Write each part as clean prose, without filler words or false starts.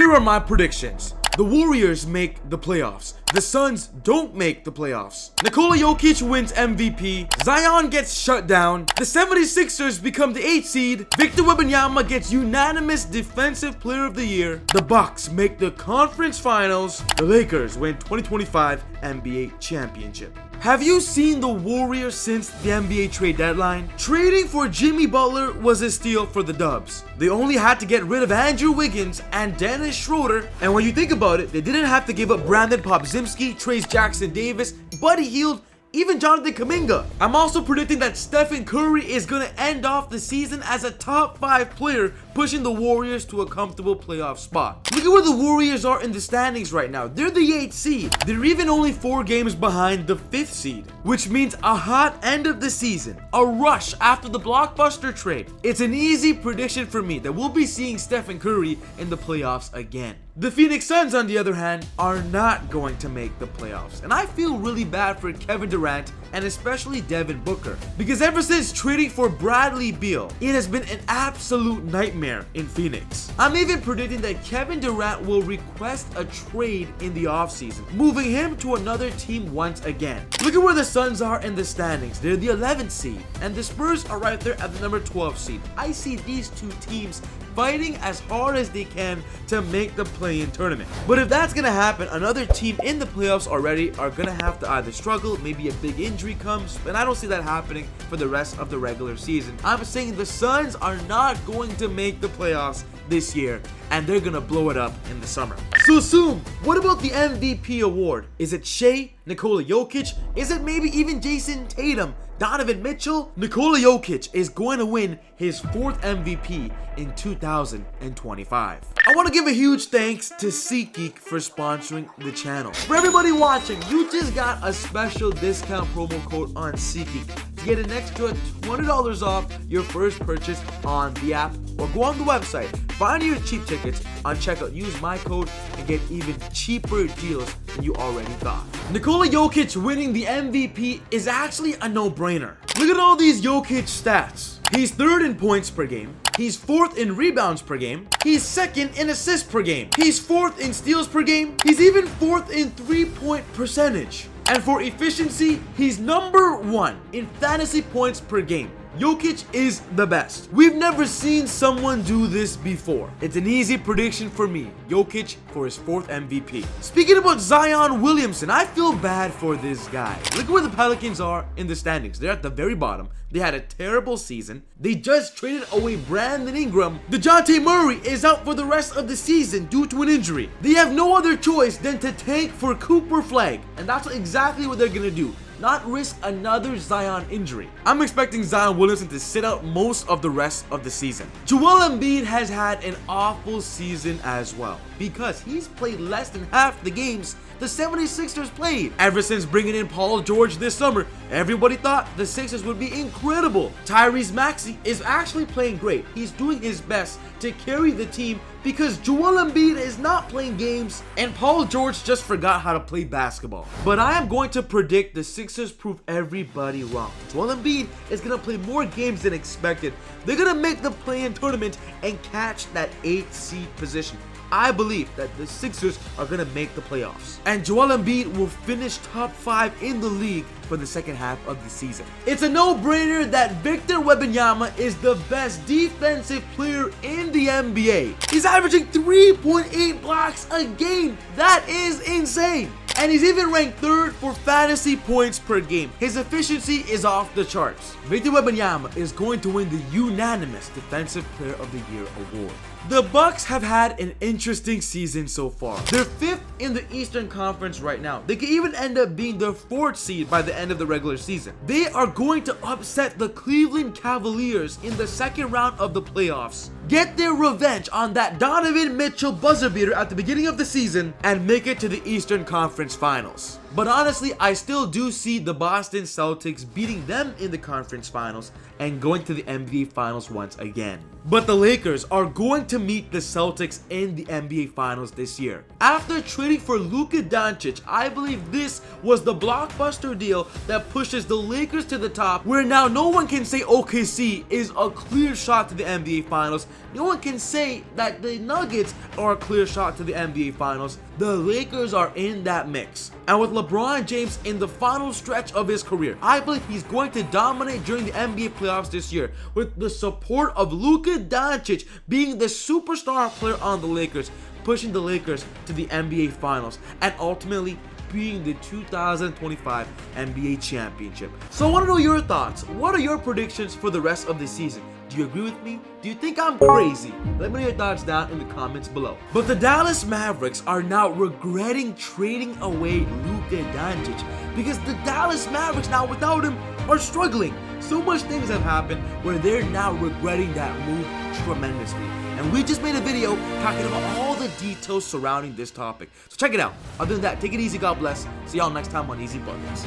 Here are my predictions. The Warriors make the playoffs. The Suns don't make the playoffs. Nikola Jokic wins MVP. Zion gets shut down. The 76ers become the 8th seed. Victor Wembanyama gets unanimous Defensive Player of the Year. The Bucks make the conference finals. The Lakers win 2025 NBA championship. Have you seen the Warriors since the NBA trade deadline? Trading for Jimmy Butler was a steal for the Dubs. They only had to get rid of Andrew Wiggins and Dennis Schroeder, and when you think about it, they didn't have to give up Brandon Popzimski, Trace Jackson Davis, Buddy Hield, even Jonathan Kuminga. I'm also predicting that Stephen Curry is going to end off the season as a top 5 player, pushing the Warriors to a comfortable playoff spot. Look at where the Warriors are in the standings right now. They're the 8th seed. They're even only 4 games behind the 5th seed, which means a hot end of the season, a rush after the blockbuster trade. It's an easy prediction for me that we'll be seeing Stephen Curry in the playoffs again. The Phoenix Suns, on the other hand, are not going to make the playoffs, and I feel really bad for Kevin Durant and especially Devin Booker, because ever since trading for Bradley Beal, it has been an absolute nightmare in Phoenix. I'm even predicting that Kevin Durant will request a trade in the offseason, moving him to another team once again. Look at where the Suns are in the standings. They're the 11th seed, and the Spurs are right there at the number 12 seed. I see these two teams fighting as hard as they can to make the play-in tournament. But if that's gonna happen, another team in the playoffs already are gonna have to either struggle, maybe a big injury comes, and I don't see that happening for the rest of the regular season. I'm saying the Suns are not going to make the playoffs this year, and they're gonna blow it up in the summer. So soon, what about the MVP award? Is it Shea, Nikola Jokic? Is it maybe even Jason Tatum, Donovan Mitchell? Nikola Jokic is going to win his 4th MVP in 2025. I want to give a huge thanks to SeatGeek for sponsoring the channel. For everybody watching, you just got a special discount promo code on SeatGeek to get an extra $20 off your first purchase on the app, or go on the website, find your cheap tickets on checkout, use my code and get even cheaper deals than you already thought. Nikola Jokic winning the MVP is actually a no-brainer. Look at all these Jokic stats. He's 3rd in points per game. He's 4th in rebounds per game. He's 2nd in assists per game. He's 4th in steals per game. He's even 4th in 3-point percentage. And for efficiency, he's number 1 in fantasy points per game. Jokic is the best. We've never seen someone do this before. It's an easy prediction for me. Jokic for his 4th MVP. Speaking about Zion Williamson, I feel bad for this guy. Look at where the Pelicans are in the standings. They're at the very bottom. They had a terrible season. They just traded away Brandon Ingram. DeJounte Murray is out for the rest of the season due to an injury. They have no other choice than to tank for Cooper Flag, and that's exactly what they're gonna do. Not risk another Zion injury. I'm expecting Zion Williamson to sit out most of the rest of the season. Joel Embiid has had an awful season as well, because he's played less than half the games the 76ers played. Ever since bringing in Paul George this summer, everybody thought the Sixers would be incredible. Tyrese Maxey is actually playing great. He's doing his best to carry the team because Joel Embiid is not playing games and Paul George just forgot how to play basketball. But I am going to predict the Sixers prove everybody wrong. Joel Embiid is going to play more games than expected. They're going to make the play-in tournament and catch that 8th seed position. I believe that the Sixers are going to make the playoffs, and Joel Embiid will finish top 5 in the league for the second half of the season. It's a no-brainer that Victor Wembanyama is the best defensive player in the NBA. He's averaging 3.8 blocks a game. That is insane. And he's even ranked 3rd for fantasy points per game. His efficiency is off the charts. Victor Wembanyama is going to win the unanimous Defensive Player of the Year award. The Bucks have had an interesting season so far. They're 5th in the Eastern Conference right now. They could even end up being the 4th seed by the end of the regular season. They are going to upset the Cleveland Cavaliers in the 2nd round of the playoffs, get their revenge on that Donovan Mitchell buzzer beater at the beginning of the season, and make it to the Eastern Conference Finals. But honestly, I still do see the Boston Celtics beating them in the conference finals and going to the NBA Finals once again. But the Lakers are going to to meet the Celtics in the NBA Finals this year. After trading for Luka Doncic, I believe this was the blockbuster deal that pushes the Lakers to the top, where now no one can say OKC is a clear shot to the NBA Finals. No one can say that the Nuggets are a clear shot to the NBA Finals. The Lakers are in that mix. And with LeBron James in the final stretch of his career, I believe he's going to dominate during the NBA playoffs this year, with the support of Luka Doncic being the superstar player on the Lakers, pushing the Lakers to the NBA Finals, and ultimately being the 2025 NBA Championship. So I want to know your thoughts. What are your predictions for the rest of the season? Do you agree with me? Do you think I'm crazy? Let me know your thoughts down in the comments below. But the Dallas Mavericks are now regretting trading away Luka Doncic, because the Dallas Mavericks now without him are struggling. So much things have happened where they're now regretting that move tremendously. And we just made a video talking about all the details surrounding this topic. So check it out. Other than that, take it easy, God bless. See y'all next time on Easy Buckets.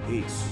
Peace.